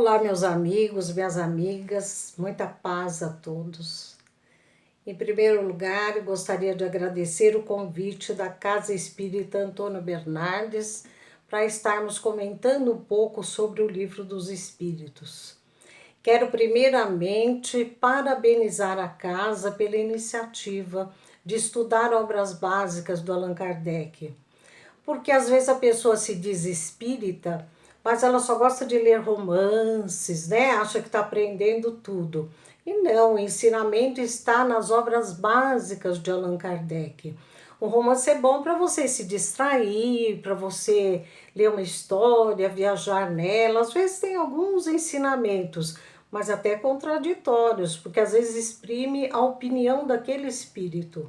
Olá, meus amigos, minhas amigas, muita paz a todos. Em primeiro lugar, gostaria de agradecer o convite da Casa Espírita Antônio Bernardes para estarmos comentando um pouco sobre o Livro dos Espíritos. Quero primeiramente parabenizar a casa pela iniciativa de estudar obras básicas do Allan Kardec, porque às vezes a pessoa se diz espírita, mas ela só gosta de ler romances, né? Acha que está aprendendo tudo. E não, o ensinamento está nas obras básicas de Allan Kardec. O romance é bom para você se distrair, para você ler uma história, viajar nela. Às vezes tem alguns ensinamentos, mas até contraditórios, porque às vezes exprime a opinião daquele espírito.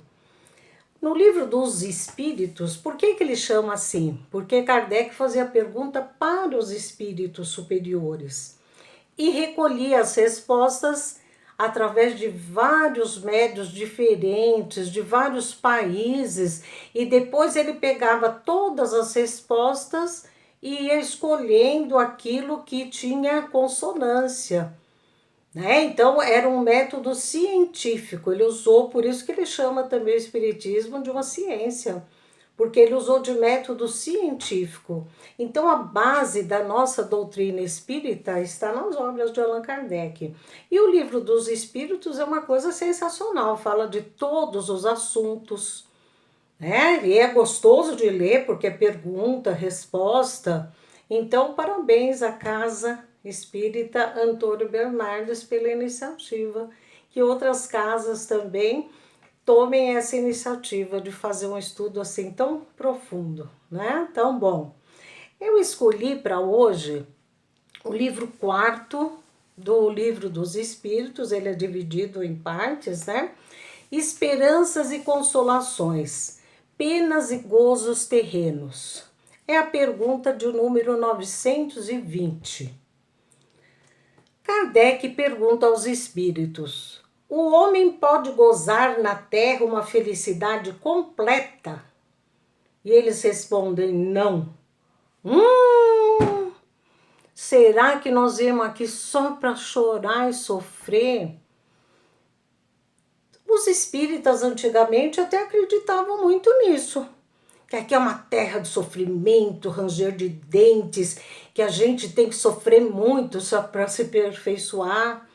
No Livro dos Espíritos, por que ele chama assim? Porque Kardec fazia pergunta para os espíritos superiores e recolhia as respostas através de vários médios diferentes, de vários países, e depois ele pegava todas as respostas e ia escolhendo aquilo que tinha consonância. Então, era um método científico, ele usou, por isso que ele chama também o espiritismo de uma ciência, porque ele usou de método científico. Então, a base da nossa doutrina espírita está nas obras de Allan Kardec. E o Livro dos Espíritos é uma coisa sensacional, fala de todos os assuntos, E é gostoso de ler, porque é pergunta, resposta. Então, parabéns à Casa Espírita Antônio Bernardes pela iniciativa, que outras casas também tomem essa iniciativa de fazer um estudo assim tão profundo, Tão bom. Eu escolhi para hoje o livro quarto do Livro dos Espíritos, ele é dividido em partes, Esperanças e Consolações, Penas e Gozos Terrenos. É a pergunta de número 920. Kardec pergunta aos espíritos: o homem pode gozar na terra uma felicidade completa? E eles respondem: não. Será que nós viemos aqui só para chorar e sofrer? Os espíritas antigamente até acreditavam muito nisso. Que aqui é uma terra de sofrimento, ranger de dentes, que a gente tem que sofrer muito só para se aperfeiçoar.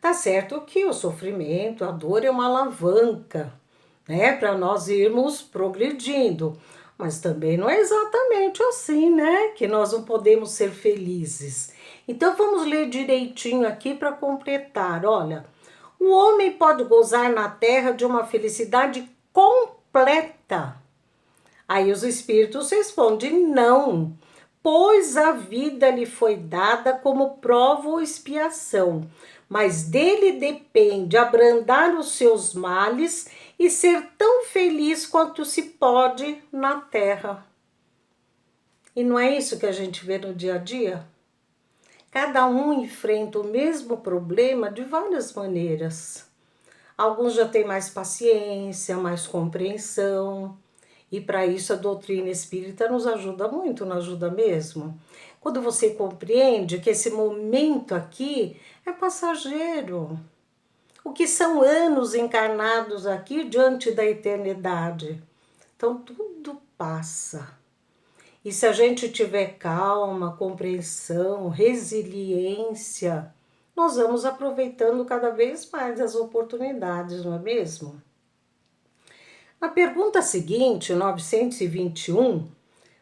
Tá certo que o sofrimento, a dor é uma alavanca, para nós irmos progredindo. Mas também não é exatamente assim, que nós não podemos ser felizes. Então vamos ler direitinho aqui para completar. Olha, o homem pode gozar na terra de uma felicidade completa. Aí os espíritos respondem: não, pois a vida lhe foi dada como prova ou expiação, mas dele depende abrandar os seus males e ser tão feliz quanto se pode na terra. E não é isso que a gente vê no dia a dia? Cada um enfrenta o mesmo problema de várias maneiras. Alguns já têm mais paciência, mais compreensão. E para isso a doutrina espírita nos ajuda muito, não ajuda mesmo? Quando você compreende que esse momento aqui é passageiro. O que são anos encarnados aqui diante da eternidade? Então tudo passa. E se a gente tiver calma, compreensão, resiliência, nós vamos aproveitando cada vez mais as oportunidades, não é mesmo? Na pergunta seguinte, 921,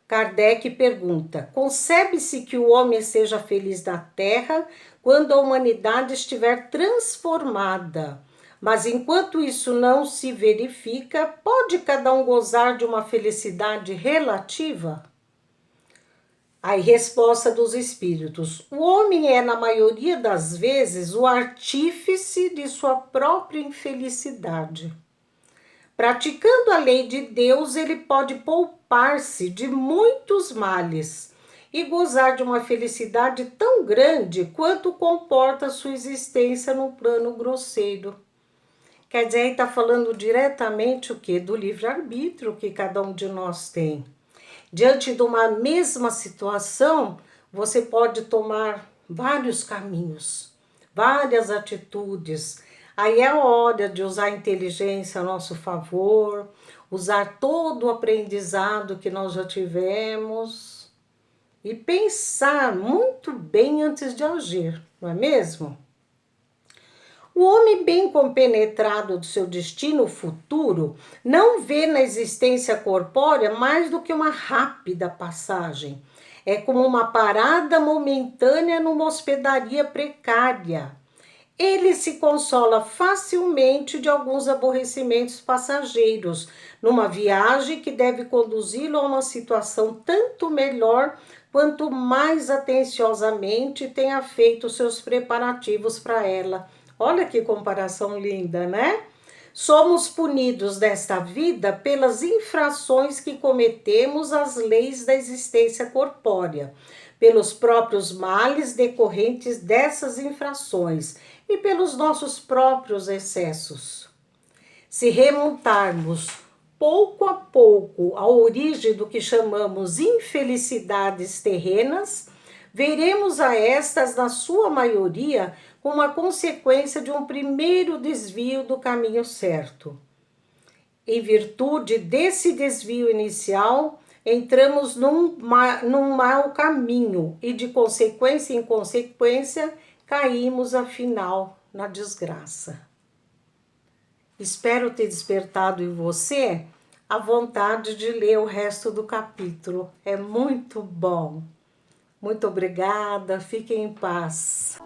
Kardec pergunta: concebe-se que o homem seja feliz na Terra quando a humanidade estiver transformada, mas enquanto isso não se verifica, pode cada um gozar de uma felicidade relativa? Aí, resposta dos espíritos: o homem é, na maioria das vezes, o artífice de sua própria infelicidade. Praticando a lei de Deus, ele pode poupar-se de muitos males e gozar de uma felicidade tão grande quanto comporta sua existência no plano grosseiro. Quer dizer, ele está falando diretamente o quê? Do livre-arbítrio que cada um de nós tem. Diante de uma mesma situação, você pode tomar vários caminhos, várias atitudes. Aí é hora de usar a inteligência a nosso favor, usar todo o aprendizado que nós já tivemos e pensar muito bem antes de agir, não é mesmo? O homem bem compenetrado do seu destino futuro não vê na existência corpórea mais do que uma rápida passagem. É como uma parada momentânea numa hospedaria precária. Ele se consola facilmente de alguns aborrecimentos passageiros, numa viagem que deve conduzi-lo a uma situação tanto melhor quanto mais atenciosamente tenha feito seus preparativos para ela. Olha que comparação linda, né? Somos punidos nesta vida pelas infrações que cometemos às leis da existência corpórea, pelos próprios males decorrentes dessas infrações e pelos nossos próprios excessos. Se remontarmos pouco a pouco à origem do que chamamos infelicidades terrenas, veremos a estas, na sua maioria, como a consequência de um primeiro desvio do caminho certo. Em virtude desse desvio inicial, entramos num mau caminho e, de consequência em consequência, caímos, afinal, na desgraça. Espero ter despertado em você a vontade de ler o resto do capítulo. É muito bom. Muito obrigada, fiquem em paz.